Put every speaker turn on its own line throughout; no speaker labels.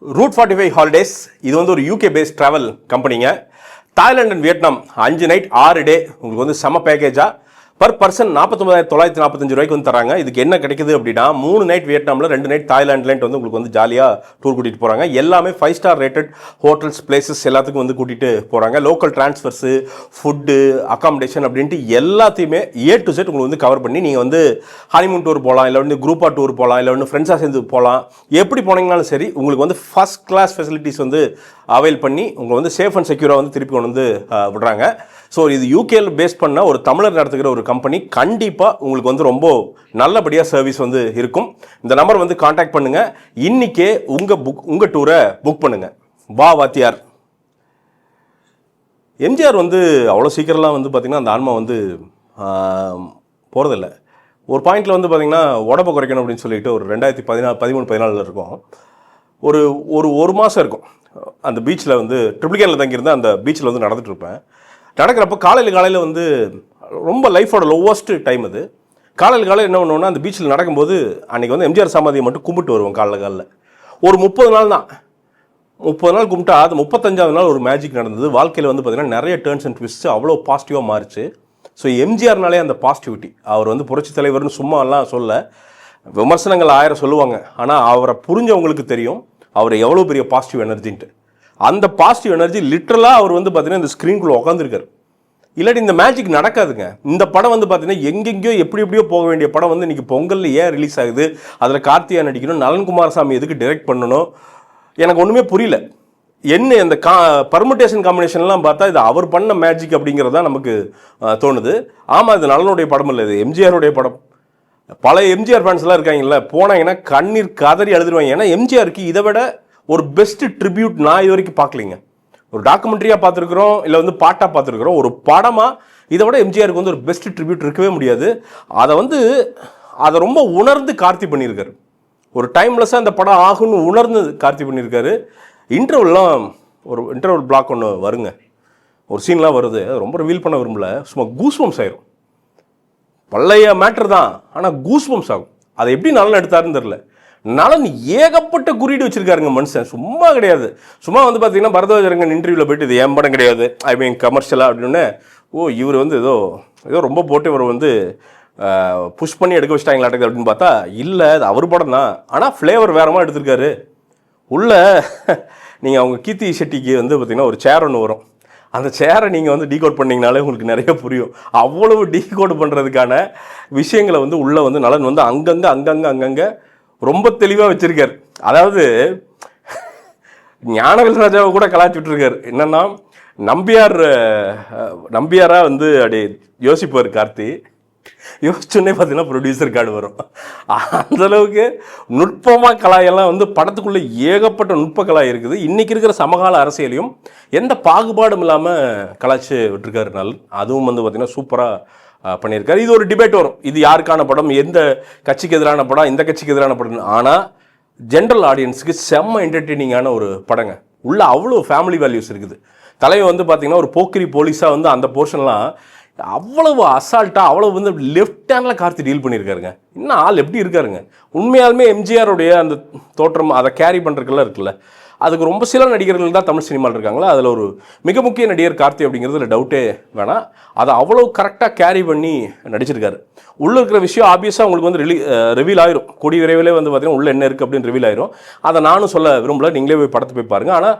Root 45 holidays இது வந்து ஒரு யூகே பேஸ்ட் ட்ராவல் கம்பெனிங்க. Thailand and Vietnam 5 night 6 day உங்களுக்கு வந்து செம பேக்கேஜாக பர் பர்சன் 49,945 ரூபாய்க்கு வந்து தராங்க. இதுக்கு என்ன கிடைக்குது அப்படின்னா 3 நைட் வியட்நாமில் 2 நைட் தாய்லாண்ட்லேண்ட் வந்து உங்களுக்கு வந்து ஜாலியாக டூர் கூட்டிகிட்டு போகிறாங்க. எல்லாமே 5 ஸ்டார் ரேட்டட் ஹோட்டல்ஸ் பிளேசஸ் எல்லாத்துக்கும் வந்து கூட்டிகிட்டு போகிறாங்க. லோக்கல் டிரான்ஸ்ஃபர்ஸு, ஃபுட்டு, அக்காமடேஷன் அப்படின்ட்டு எல்லாத்தையுமே A to Z உங்களுக்கு வந்து கவர் பண்ணி நீங்கள் வந்து ஹனிமூன் டூர் போகலாம், இல்லை வந்து குரூப்பாக டூர் போகலாம், இல்லை வந்து ஃப்ரெண்ட்ஸாக சேர்ந்து போகலாம். எப்படி போனீங்கனாலும் சரி உங்களுக்கு வந்து ஃபஸ்ட் கிளாஸ் ஃபெசிலிட்டிஸ் வந்து அவைல் பண்ணி உங்களை வந்து சேஃப் அண்ட் செக்யூராக வந்து திருப்பி கொண்டு வந்து விடுறாங்க. ஸோ இது யூகேல பேஸ் பண்ண ஒரு தமிழர் நடத்துகிற ஒரு கம்பெனி. கண்டிப்பாக உங்களுக்கு வந்து ரொம்ப நல்லபடியாக சர்வீஸ் வந்து இருக்கும். இந்த நம்பர் வந்து காண்டாக்ட் பண்ணுங்கள். இன்றைக்கே உங்கள் டூரை புக் பண்ணுங்கள். வா வாத்தியார். எம்ஜிஆர் வந்து அவ்வளோ சீக்கிரம்லாம் வந்து பார்த்திங்கன்னா அந்த ஆன்மா வந்து போகிறதில்ல. ஒரு பாயிண்டில் வந்து பார்த்திங்கன்னா உடம்பை குறைக்கணும் அப்படின்னு சொல்லிட்டு ஒரு 2013-14 இருக்கும். ஒரு மாதம் இருக்கும். அந்த பீச்சில் வந்து ட்ரிப்ளிகேனில் தங்கியிருந்தேன். அந்த பீச்சில் வந்து நடந்துகிட்டு இருப்பேன். நடக்கிறப்ப காலையில் வந்து ரொம்ப லைஃபோட லோவஸ்ட் டைம் அது. காலையில் என்ன பண்ணுவோன்னா அந்த பீச்சில் நடக்கும்போது அன்றைக்கி வந்து எம்ஜிஆர் சமாதியை மட்டும் கும்பிட்டு வருவோம். காலைல ஒரு 30 நாள் தான். 30 நாள் கும்பிட்டா அது 35வது நாள் ஒரு மேஜிக் நடந்தது. வாழ்க்கையில் வந்து பார்த்திங்கன்னா நிறைய டேர்ன்ஸ் அண்ட் ட்விஸ்ட்டு அவ்வளோ பாசிட்டிவாக மாறிச்சு. ஸோ எம்ஜிஆர்னாலே அந்த பாசிட்டிவிட்டி. அவர் வந்து புரட்சி தலைவர்னு சும்மாலாம் சொல்ல, விமர்சனங்கள் 1000 சொல்லுவாங்க. ஆனால் அவரை புரிஞ்சவங்களுக்கு தெரியும் அவர் எவ்வளோ பெரிய பாசிட்டிவ் எனர்ஜின்ட்டு. அந்த பாசிட்டிவ் எனர்ஜி லிட்ரலாக அவர் வந்து பார்த்தீங்கன்னா இந்த ஸ்க்ரீனுக்குள்ளே உட்காந்துருக்காரு. இல்லாட்டி இந்த மேஜிக் நடக்காதுங்க. இந்த படம் வந்து பார்த்தீங்கன்னா எங்கெங்கேயோ எப்படியோ போக வேண்டிய படம் வந்து இன்றைக்கி பொங்கலில் ஏன் ரிலீஸ் ஆகுது, அதில் கார்த்திகா நடிக்கணும், நலன் குமாரசாமி எதுக்கு டைரக்ட் பண்ணணும், எனக்கு ஒன்றுமே புரியல. என்ன இந்த பர்முட்டேஷன் காம்பினேஷன்லாம் பார்த்தா இது அவர் பண்ண மேஜிக் அப்படிங்கிறது தான் நமக்கு தோணுது. ஆமாம், இது நலனுடைய படம் இல்லை, இது எம்ஜிஆருடைய படம். பல எம்ஜிஆர் ஃபேன்ஸ்லாம் இருக்காங்கல்ல, போனாங்கன்னா கண்ணீர் கதறி எழுதுருவாங்க. ஏன்னா எம்ஜிஆருக்கு இதை விட ஒரு பெஸ்ட் ட்ரிபியூட் நான் இது வரைக்கும் பார்க்கலிங்க. ஒரு டாக்குமெண்ட்ரியாக பார்த்துருக்குறோம், இல்லை வந்து பாட்டாக பார்த்துருக்குறோம். ஒரு படமாக இதை விட எம்ஜிஆருக்கு வந்து ஒரு பெஸ்ட் ட்ரிபியூட் இருக்கவே முடியாது. அதை ரொம்ப உணர்ந்து கார்த்தி பண்ணியிருக்காரு. ஒரு டைம்லெஸ்ஸாக அந்த படம் ஆகுன்னு உணர்ந்து கார்த்தி பண்ணியிருக்காரு. ஒரு இன்டர்வல் பிளாக் ஒன்று வருங்க, ஒரு சீன்லாம் வருது, ரொம்ப ரிவீல் பண்ண விரும்பல, சும்மா கூஸ்பம்ஸ் ஆயிரும். பழைய மேட்ரு தான், ஆனால் கூஸ்பம்ஸ் ஆகும். அதை எப்படி நலன் எடுத்தாருன்னு தெரில. நலன் ஏகப்பட்ட குறியீடு வச்சிருக்காருங்க மனுஷன், சும்மா கிடையாது. சும்மா வந்து பார்த்தீங்கன்னா பரதவஜரங்கன் இன்டர்வியூவில் போயிட்டு இது என் படம் கிடையாது, ஐ மீன் கமர்ஷியலாக அப்படின்னு, இவர் வந்து ஏதோ ரொம்ப போட்டு இவர் வந்து புஷ் பண்ணி எடுக்க வச்சிட்டாங்களாட்டது அப்படின்னு பார்த்தா இல்லை, அது அவர் படம் தான். ஆனால் ஃப்ளேவர் வேறமாக எடுத்திருக்காரு. உள்ள நீங்கள் அவங்க கீர்த்தி ஷெட்டிக்கு வந்து பார்த்திங்கன்னா ஒரு சேர் ஒன்று வரும். அந்த சேரை நீங்கள் வந்து டீகோட் பண்ணிங்கனாலே உங்களுக்கு நிறைய புரியும். அவ்வளவு டீகோட் பண்ணுறதுக்கான விஷயங்களை வந்து உள்ளே வந்து நலன் வந்து அங்கங்கே ரொம்ப தெளிவாக வச்சுருக்கார். அதாவது ஞானவேல் ராஜாவை கூட கலாய்ச்சி விட்டுருக்காரு. என்னென்னா நம்பியாராக வந்து அப்படி யோசிப்பார் கார்த்தி. யோசிச்சுன்னே பார்த்தீங்கன்னா ப்ரொடியூசர் கார்டு வரும். அந்தளவுக்கு நுட்பமாக கலாயெல்லாம் வந்து படத்துக்குள்ளே ஏகப்பட்ட நுட்ப கலாய் இருக்குது. இன்றைக்கி இருக்கிற சமகால அரசியலையும் எந்த பாகுபாடும் இல்லாமல் கலாய்ச்சி விட்டுருக்காரு நலன். அதுவும் வந்து பார்த்திங்கன்னா சூப்பராக பண்ணியிருக்காரு. இது ஒரு டிபேட் வரும், இது யாருக்கான படம், எந்த கட்சிக்கு எதிரான படம், இந்த கட்சிக்கு எதிரான படம். ஆனால் ஜென்ரல் ஆடியன்ஸுக்கு செம்ம என்டர்டெய்னிங்கான ஒரு படங்க. உள்ள அவ்வளோ ஃபேமிலி வேல்யூஸ் இருக்குது. தலைவர் வந்து பார்த்திங்கன்னா ஒரு போக்கிரி போலீஸாக வந்து அந்த போர்ஷன்லாம் அவ்வளவு அசால்ட்டாக அவ்வளவு வந்து லெஃப்ட் ஹேண்டில் கார்த்தி டீல் பண்ணியிருக்காருங்க. இன்னும் ஆள் எப்படி இருக்காருங்க. உண்மையாலுமே எம்ஜிஆருடைய அந்த தோற்றம் அதை கேரி பண்ணுறதுக்கெல்லாம் இருக்குல்ல, அதுக்கு ரொம்ப சில நடிகர்கள் தான் தமிழ் சினிமாவில் இருக்காங்களா. அதில் ஒரு மிக முக்கிய நடிகர் கார்த்தி அப்படிங்கிறதுல டவுட்டே வேணாம். அதை அவ்வளோ கரெக்டாக கேரி பண்ணி நடிச்சிருக்காரு. உள்ளே இருக்கிற விஷயம் ஆப்வியஸாக உங்களுக்கு வந்து ரிவீல் ஆயிரும். கூடிய விரைவிலே வந்து பார்த்தீங்கன்னா உள்ளே என்ன இருக்குது அப்படின்னு ரிவீல் ஆயிரும். அதை நானும் சொல்ல விரும்பல, நீங்களே போய் படத்தை போய் பாருங்கள். ஆனால்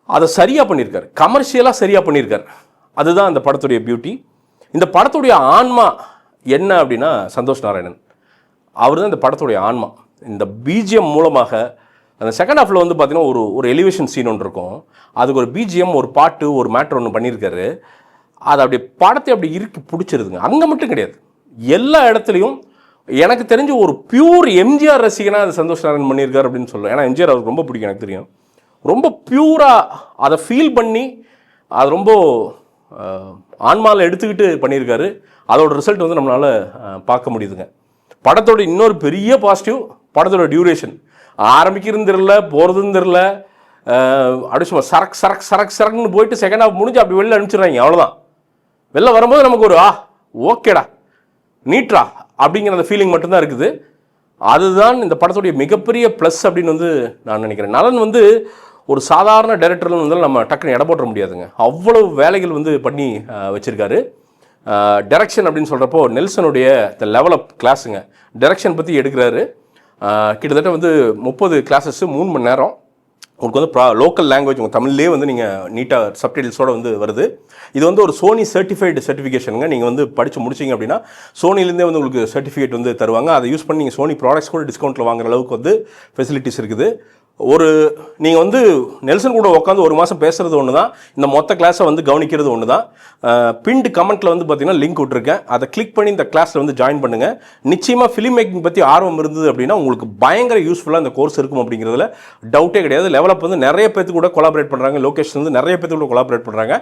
அதை சரியாக பண்ணியிருக்காரு, கமர்ஷியலாக சரியாக பண்ணியிருக்காரு. அதுதான் அந்த படத்துடைய பியூட்டி. இந்த படத்துடைய ஆன்மா என்ன அப்படின்னா சந்தோஷ் நாராயணன் அவர் தான் இந்த படத்துடைய ஆன்மா. இந்த பிஜிஎம் மூலமாக அந்த செகண்ட் ஹாஃபில் வந்து பார்த்திங்கன்னா ஒரு எலிவேஷன் சீன் ஒன்று இருக்கும். அதுக்கு ஒரு பிஜிஎம், ஒரு பாட்டு, ஒரு மேட்ரு ஒன்று பண்ணியிருக்காரு. அது அப்படி படத்தை அப்படி இறுக்கி பிடிச்சிருதுங்க. அங்கே மட்டும் கிடையாது, எல்லா இடத்துலையும். எனக்கு தெரிஞ்ச ஒரு பியூர் எம்ஜிஆர் ரசிகனாக அது சந்தோஷ் நாராயணன் பண்ணியிருக்காரு அப்படின்னு சொல்லுவேன். ஏன்னா எம்ஜிஆர் அவருக்கு ரொம்ப பிடிக்கும், எனக்கு தெரியும். ரொம்ப பியூராக அதை ஃபீல் பண்ணி அது ரொம்ப ஆன்மாவில் எடுத்துக்கிட்டு பண்ணியிருக்காரு. அதோட ரிசல்ட் வந்து நம்மளால் பார்க்க முடியுதுங்க. படத்தோட இன்னொரு பெரிய பாசிட்டிவ் படத்தோட டியூரேஷன். ஆரம்பிக்கிறதுன்னு தெரில, போகிறதுன்னு தெரில, அப்படி சும்மா சரக்குன்னு போயிட்டு செகண்ட் ஹாஃப் முடிஞ்சு அப்படி வெளில அனுப்பிச்சிடுறாங்க. அவ்வளோதான். வெளில வரும்போது நமக்கு ஒரு ஓகேடா நீட்ரா அப்படிங்கிற அந்த ஃபீலிங் மட்டும்தான் இருக்குது. அதுதான் இந்த படத்துடைய மிகப்பெரிய ப்ளஸ் அப்படின்னு வந்து நான் நினைக்கிறேன். நலன் வந்து ஒரு சாதாரண டைரக்டர்னு வந்து நம்ம டக்குன்னு எடை போட முடியாதுங்க. அவ்வளவு வேலைகள் வந்து பண்ணி வச்சுருக்காரு. டைரக்ஷன் அப்படின்னு சொல்கிறப்போ நெல்சனுடைய த லெவல் ஆஃப் கிளாஸுங்க. டைரக்ஷன் பற்றி எடுக்கிறாரு. கிட்டத்தட்ட வந்து 30 கிளாஸஸ் 3 மணி நேரம். உங்களுக்கு வந்து லோக்கல் லாங்குவேஜ் உங்கள் தமிழ்லேயே வந்து நீங்கள் நீட்டாக சப்டைட்டில்ஸோடு வந்து வருது. இது வந்து ஒரு சோனி சர்டிஃபிகேஷனுங்க. நீங்கள் வந்து படித்து முடிச்சிங்க அப்படின்னா சோனிலேருந்தே வந்து உங்களுக்கு சர்டிஃபிகேட் வந்து தருவாங்க. அதை யூஸ் பண்ணி நீங்கள் சோனி ப்ராடக்ட்ஸ் கூட டிஸ்கவுண்ட்டில் வாங்குற அளவுக்கு வந்து ஃபெசிலிட்டிஸ் இருக்குது. நீங்கள் வந்து நெல்சன் கூட உட்காந்து 1 மாதம் பேசுகிறது ஒன்று தான், இந்த மொத்த கிளாஸை வந்து கவனிக்கிறது ஒன்று தான். பின்டு கமெண்ட்டில் வந்து பார்த்தீங்கன்னா லிங்க் விட்டுருக்கேன். அதை கிளிக் பண்ணி இந்த கிளாஸில் வந்து ஜாயின் பண்ணுங்கள். நிச்சயமாக ஃபிலிம் மேக்கிங் பற்றி ஆர்வம் இருந்தது அப்படின்னா உங்களுக்கு பயங்கர யூஸ்ஃபுல்லாக இந்த கோர்ஸ் இருக்கும் அப்படிங்கிறதுல டவுட்டே கிடையாது. லெவலப் வந்து நிறைய பேர்த்து கூட கொலாபரேட் பண்ணுறாங்க. லோகேஷன் வந்து நிறைய பேர்த்து கூட கொலாபரேட் பண்ணுறாங்க.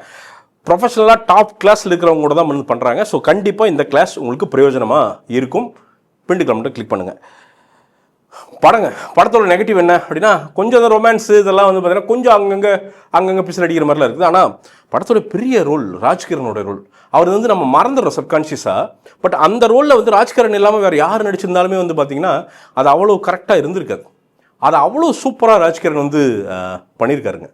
ப்ரொஃபஷனலாக டாப் கிளாஸில் இருக்கிறவங்க கூட தான் வந்து பண்ணுறாங்க. ஸோ கண்டிப்பாக இந்த கிளாஸ் உங்களுக்கு பிரயோஜனமாக இருக்கும். பின்டு கமெண்ட்டை கிளிக் பண்ணுங்கள். படத்தோட நெகட்டிவ் என்ன அப்படின்னா, கொஞ்சம் அந்த ரொமான்ஸ் இதெல்லாம் வந்து பார்த்தீங்கன்னா கொஞ்சம் அங்கங்கே பிசில் அடிக்கிற மாதிரிலாம் இருக்குது. ஆனால் படத்தோட பெரிய ரோல் ராஜ்கிரனோட ரோல். அவர் வந்து நம்ம மறந்துடுறோம் சப்கான்ஷியஸாக. பட் அந்த ரோலில் வந்து ராஜ்கிரண் இல்லாமல் வேறு யார் நடிச்சிருந்தாலுமே வந்து பார்த்திங்கன்னா அது அவ்வளோ கரெக்டாக இருந்திருக்காது. அது அவ்வளோ சூப்பராக ராஜ்கிரண் வந்து பண்ணியிருக்காருங்க.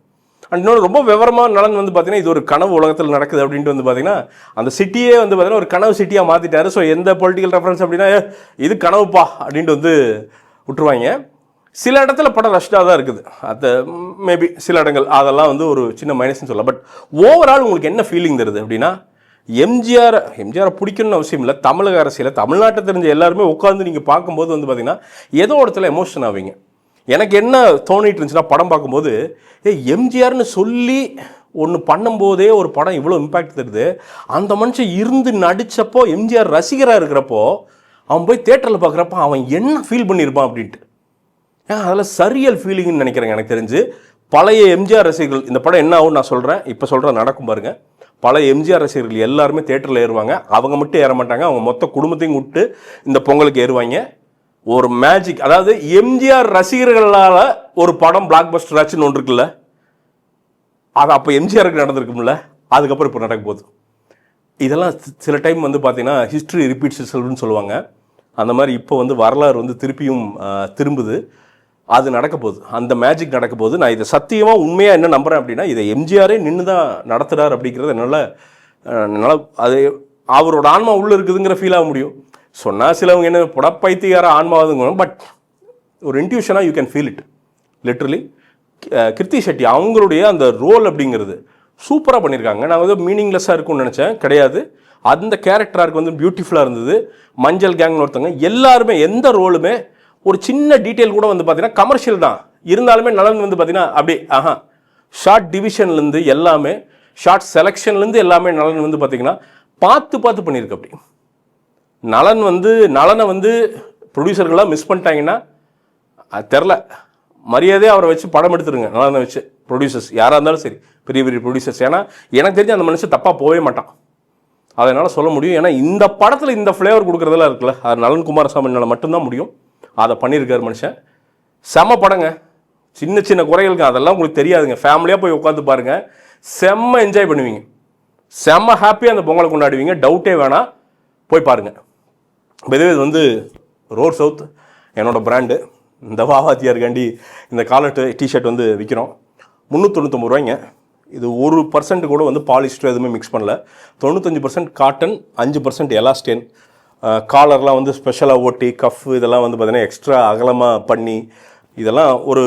அண்ட் இன்னொன்று ரொம்ப விவரமாக நலன் வந்து பார்த்திங்கன்னா இது ஒரு கனவு உலகத்தில் நடக்குது அப்படின்ட்டு வந்து பார்த்திங்கன்னா அந்த சிட்டியே வந்து பார்த்திங்கன்னா ஒரு கனவு சிட்டியாக மாற்றிட்டாரு. ஸோ எந்த பொலிட்டிக்கல் ரெஃபரன்ஸ் அப்படின்னா இது கனவுப்பா அப்படின்ட்டு வந்து விட்டுருவாங்க. சில இடத்துல படம் ரஷ்டாக தான் இருக்குது. அது மேபி சில இடங்கள் அதெல்லாம் வந்து ஒரு சின்ன மைனஸ்ன்னு சொல்லலாம். பட் ஓவரால் உங்களுக்கு என்ன ஃபீலிங் தருது அப்படின்னா, எம்ஜிஆரை பிடிக்கணும்னு அவசியம் இல்லை. தமிழக அரசியலை தமிழ்நாட்டை தெரிஞ்ச எல்லாருமே உட்காந்து நீங்கள் பார்க்கும்போது வந்து பார்த்தீங்கன்னா ஏதோ இடத்துல எமோஷன் ஆவீங்க. எனக்கு என்ன தோணிட்டு இருந்துச்சுன்னா படம் பார்க்கும்போது எம்ஜிஆர்னு சொல்லி ஒன்று பண்ணும்போதே ஒரு படம் இவ்வளோ இம்பேக்ட் தருது. அந்த மனுஷன் இருந்து நடித்தப்போ எம்ஜிஆர் ரசிகராக இருக்கிறப்போ அவன் போய் தேட்டரில் பார்க்குறப்ப அவன் என்ன ஃபீல் பண்ணியிருப்பான் அப்படின்ட்டு அதில் சரியல் ஃபீலிங்னு நினைக்கிறேங்க. எனக்கு தெரிஞ்சு பழைய எம்ஜிஆர் ரசிகர்கள் இந்த படம் என்ன ஆகும்னு நான் சொல்கிறேன், இப்போ சொல்கிறேன் நடக்கும் பாருங்கள். பழைய எம்ஜிஆர் ரசிகர்கள் எல்லாருமே தேட்டரில் ஏறுவாங்க. அவங்க மட்டும் ஏற மாட்டாங்க, அவங்க மொத்த குடும்பத்தையும் விட்டு இந்த பொங்கலுக்கு ஏறுவாங்க. ஒரு மேஜிக், அதாவது எம்ஜிஆர் ரசிகர்களால் ஒரு படம் பிளாக் பஸ்டர் ஆச்சுன்னு ஒன்று இருக்குல்ல, அது அப்போ எம்ஜிஆருக்கு நடந்திருக்கும்ல, அதுக்கப்புறம் இப்போ நடக்க போகுது. இதெல்லாம் சில டைம் வந்து பார்த்தீங்கன்னா ஹிஸ்ட்ரி ரிப்பீட்ஸ் இட்செல்ஃப்னு சொல்லுவாங்க. அந்த மாதிரி இப்போ வந்து வரலாறு வந்து திருப்பியும் திரும்புது. அது நடக்க போகுது, அந்த மேஜிக் நடக்க போகுது. நான் இதை சத்தியமாக உண்மையாக என்ன நம்புகிறேன் அப்படின்னா, இதை எம்ஜிஆரே நின்று தான் நடத்துகிறார் அப்படிங்கிறது என்னால் அது அவரோட ஆன்மா உள்ளே இருக்குதுங்கிற ஃபீல் ஆக முடியும். சொன்னால் சிலவங்க என்ன புடப்பைத்தியார ஆன்மாவதுங்க, பட் ஒரு இன்ட்யூஷனாக you can feel it literally. Krithi Shetty அவங்களுடைய அந்த ரோல் அப்படிங்கிறது சூப்பராக பண்ணியிருக்காங்க. நான் வந்து மீனிங்லெஸ்ஸாக இருக்கும்னு நினச்சேன், கிடையாது. அந்த கேரக்டராக வந்து பியூட்டிஃபுல்லாக இருந்தது. மஞ்சள் கேங்னு ஒருத்தங்க எல்லாருமே எந்த ரோலுமே ஒரு சின்ன டீட்டெயில் கூட வந்து பார்த்தீங்கன்னா கமர்ஷியல் தான் இருந்தாலுமே நலன் வந்து பார்த்தீங்கன்னா அப்படி ஷார்ட் டிவிஷன்லேருந்து எல்லாமே ஷார்ட் செலெக்ஷன்லேருந்து எல்லாமே நலன் வந்து பார்த்தீங்கன்னா பார்த்து பண்ணியிருக்கு. அப்படி நலனை வந்து ப்ரொடியூசர்களாக மிஸ் பண்ணிட்டாங்கன்னா அது தெரில, மரியாதையாக அவரை வச்சு படம் எடுத்துருங்க. நலனை வச்சு ப்ரொடியூசர்ஸ் யாராக இருந்தாலும் சரி, பெரிய பெரிய ப்ரொடியூசர்ஸ். ஏன்னா எனக்கு தெரிஞ்சு அந்த மனுஷன் தப்பாக போகவே மாட்டான், அதனால் சொல்ல முடியும். ஏன்னா இந்த படத்தில் இந்த ஃப்ளேவர் கொடுக்குறதெல்லாம் இருக்குல்ல, அது நலன் குமாரசாமினால் மட்டும்தான் முடியும். அதை பண்ணியிருக்காரு மனுஷன். செம்ம படங்க. சின்ன சின்ன குறைகளுங்க, அதெல்லாம் உங்களுக்கு தெரியாதுங்க. ஃபேமிலியாக போய் உட்காந்து பாருங்கள், செம்ம என்ஜாய் பண்ணுவீங்க, செம்ம ஹாப்பியாக அந்த பொங்கலை கொண்டாடுவீங்க. டவுட்டே வேணாம், போய் பாருங்கள். இது வந்து ரோட் சவுத் என்னோடய பிராண்டு. இந்த வாவாத்தியாருக்காண்டி இந்த காலர் டிஷர்ட் வந்து விற்கிறோம். 399 ரூபாய்ங்க. இது 1% கூட வந்து பாலிஸ்டர் எதுவுமே மிக்ஸ் பண்ணல. 95% காட்டன், 5% எலாஸ்டின். காலர்லாம் வந்து ஸ்பெஷலாக ஓட்டி கஃப் இதெல்லாம் வந்து பார்த்திங்கன்னா எக்ஸ்ட்ரா அகலமாக பண்ணி, இதெல்லாம் ஒரு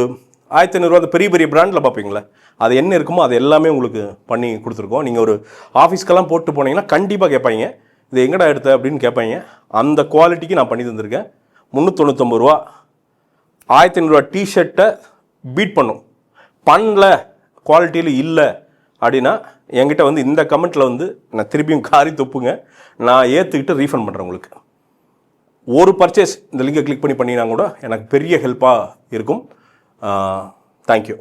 1500 ரூபா பெரிய பெரிய பிராண்டில் பார்ப்பீங்களா, அது என்ன இருக்குமோ அது எல்லாமே உங்களுக்கு பண்ணி கொடுத்துருக்கோம். நீங்கள் ஒரு ஆஃபீஸ்க்கெல்லாம் போட்டு போனீங்கன்னா கண்டிப்பாக கேட்பாங்க, இது எங்கடா எடுத்த அப்படின்னு கேட்பாங்க. அந்த குவாலிட்டிக்கு நான் பண்ணி தந்திருக்கேன். 399 ரூபா. 1500 ரூபா டிஷர்ட்டை பீட் பண்ணல குவாலிட்டியில் இல்லை அப்படின்னா என்கிட்ட வந்து இந்த கமெண்ட்டில் வந்து நான் திருப்பியும் காரி தொப்புங்க, நான் ஏற்றுக்கிட்டு ரீஃபண்ட் பண்ணுறேன் உங்களுக்கு. ஒரு பர்ச்சேஸ் இந்த லிங்கை கிளிக் பண்ணினா கூட எனக்கு பெரிய ஹெல்ப்பாக இருக்கும். தேங்க்யூ.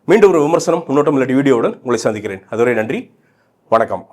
மீண்டும் ஒரு விமர்சனம், முன்னோட்டம் இல்லாட்டி வீடியோவுடன் உங்களை சந்திக்கிறேன். அதுவரை நன்றி, வணக்கம்.